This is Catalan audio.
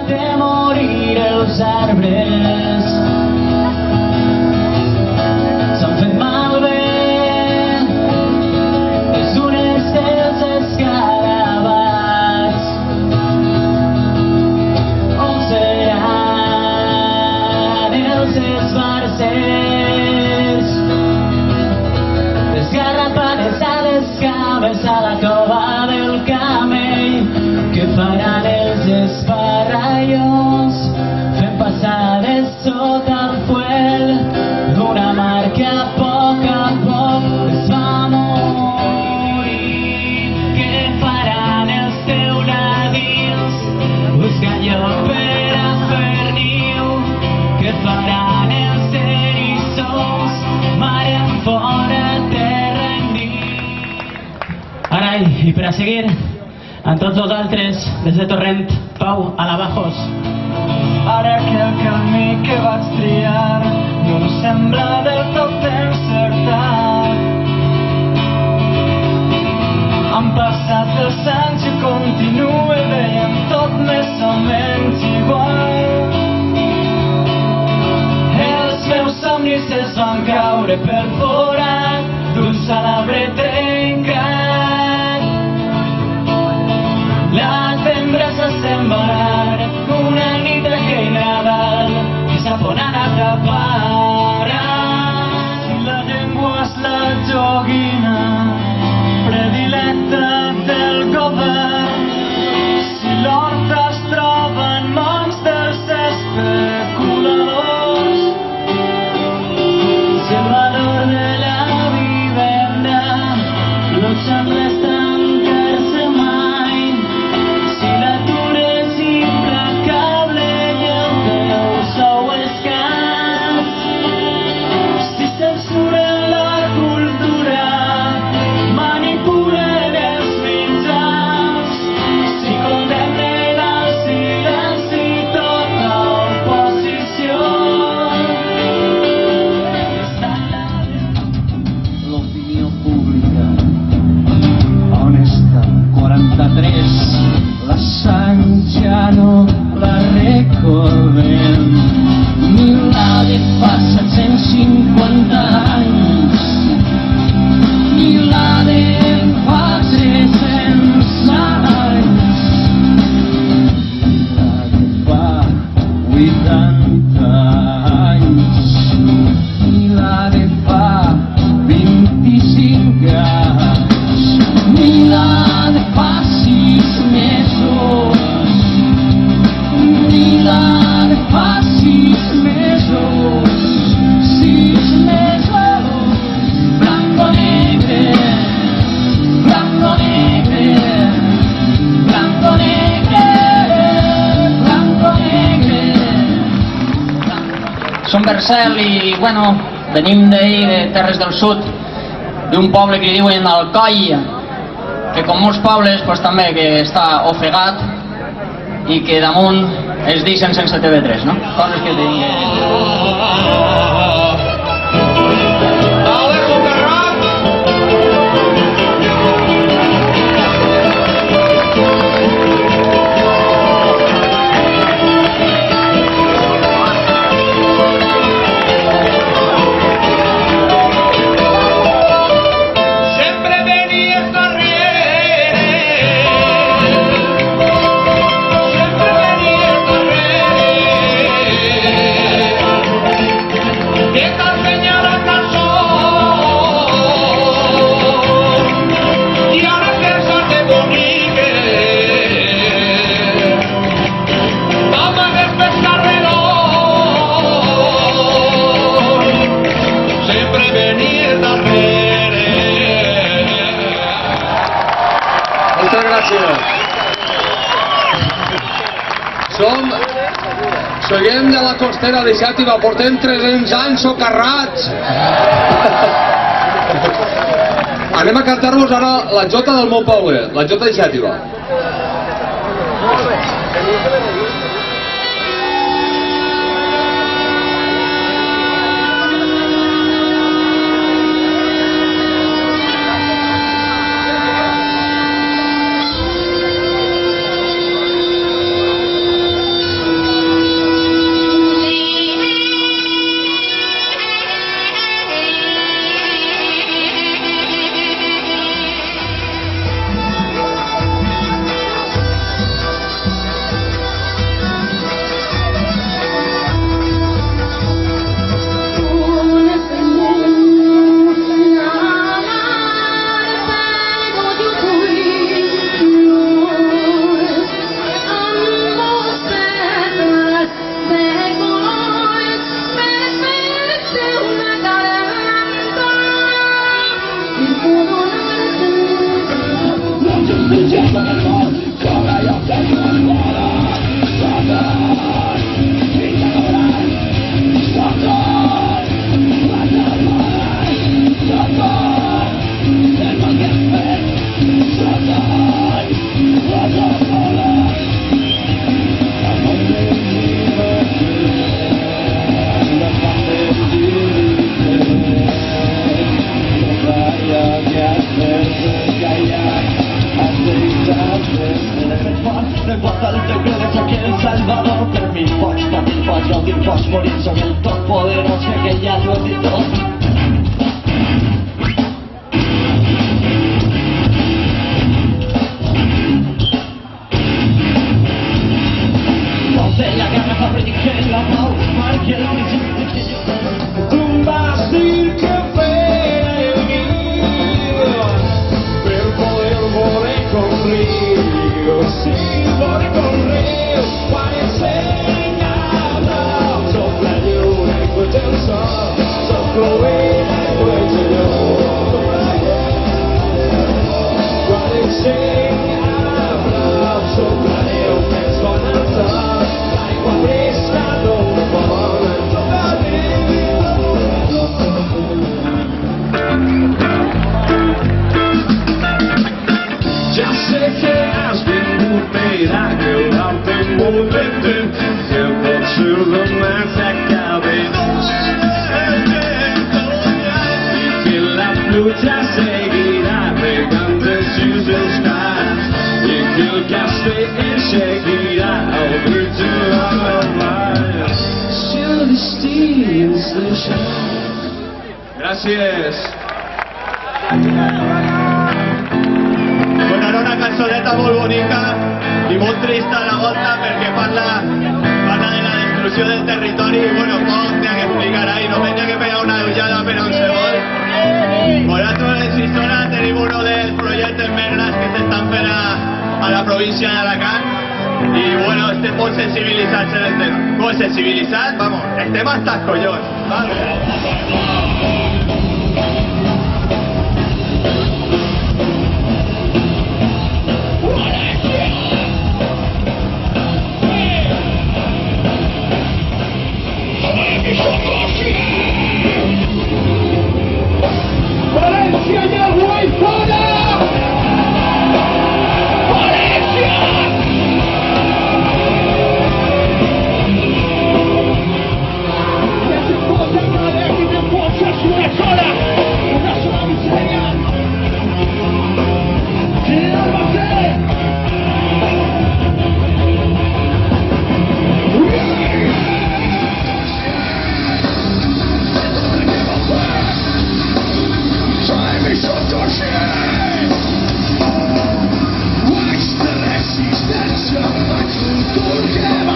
de morir els arbres. S'han fet malbé les unes dels escarabats. On seran els esbarzers? Les garrapades a les cames, a la cova del camell. Què faran els esparrallons fent passades sota el fuel d'una mar que a poc es va morir? Què faran els teuladins buscant lloc per a fer niu? Què faran els eriçons mar enfora, terra endins? Ara, i per a seguir amb tots vosaltres, des de Torrent, Pau, a la Bajos. Ara que el camí que vaig triar no sembla del tot encertat. Han passat els anys i continuo veient tot més o menys igual. Els meus somnis es van caure per fora d'un salabre trencat. La tendresa sembrar una nit d'aquell Nadal i s'aponen a tapar. Si la llengua és la joguina predilecta del govern, si l'horta es troba en mans dels especuladors, si el valor de la vivenda no sembla estancar-se mai, si l'atur és implacable i el teu sou escàs, si censuren la cultura, manipulen els mitjans, si condemnen al silenci tota oposició. L'opinió pública honesta 43, la sang ja no la recordem, ni la de fa 750 anys, ni la de fa 300 anys, ni la de fa 80 anys, ni la de fa 25 anys, ni la de fa 6 mesos, ni la de fa 6 mesos, 6 mesos, blanco negre, blanco negre, blanco negre, blanco negre. Som Bercel i, bueno, venim d'ahir, de Terres del Sud, d'un poble que li diuen Alcoi, que com molts pobles, pues, també que està ofegat i que damunt es deixen sense TV3, no? Coses que tenim que dir. Sempre venies darrere, sempre venies darrere, que t'ensenya la cançó, i ara penses de boniques, t'amagues pels carrerons, sempre venies darrere. Moltes gràcies. Soguem de la costera de Xàtiva, portem 300 anys socarrats. Anem a cantar-vos ara la jota del meu poble, la jota de Xàtiva. no tiempos por eso el todopoderoso que ya lo editó. Ponte la garrafa, prediqué la pau, marqué el horizonte que yo... Un vacío que fuera el mío, per poder voler con río, sí, voler con río, parece nada, sopla lluvia y fuerte el sol, soplo vida y fuerte yo, parece nada, sopla lluvia y suena el sol, la igua fresca no vuole, sopla ya sé que has vingut mirar que l'altre moment que potser demà s'acabi i que la pluja seguirà regant els seus cants i que el castell seguirà al mig de la mar si el destí ens deixa. Gràcies. Bueno, era una cançoneta molt bonica i molt trista a la volta perquè parla de la destrucció del territori i bueno, poc n'hi ha que explicar ahí, només n'hi ha que pegar una ullada per a un segon. Vosaltres en Sisona tenim uno dels projectes més grans que s'estan fent a la província d'Alacant i bueno, estem molt sensibilitzats en el tema. Molt sensibilitzats, vamos, estem hasta els collons. Vale. Valencia y el Guayzona. Valencia. Que se importa una vez y te posas una sola miseria. Watch the resistance of my culture.